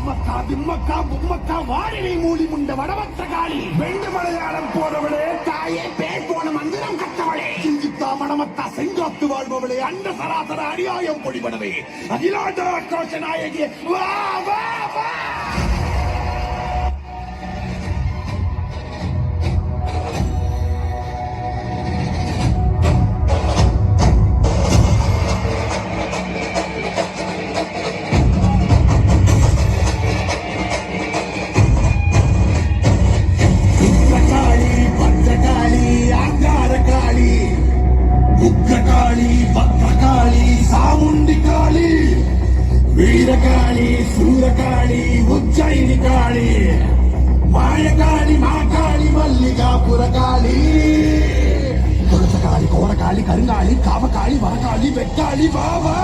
அம்மக்கா திம்மக்கா பும்மக்கா வாடினை மூலி முண்ட வடவற்ற காளி வெண்டு மலையாளம் போனவளே தாயே பேர் போன மந்திரம் கட்டவளே சிந்தித்தா மணமத்தா செங்காத்து வாழ்பவளே அண்ட சராசர அநியாயம் பொடிபடவே அகிலாண்டர கோஷ நாயகி வா வா வா வீரகாளி சூரகாளி உச்சைனி காளி மாயகாளி மாகாளி மல்லிகாபுரகாளி துளசகாளி கோரகாளி கருங்காளி காவகாளி வரகாளி வெக்காளி வா வா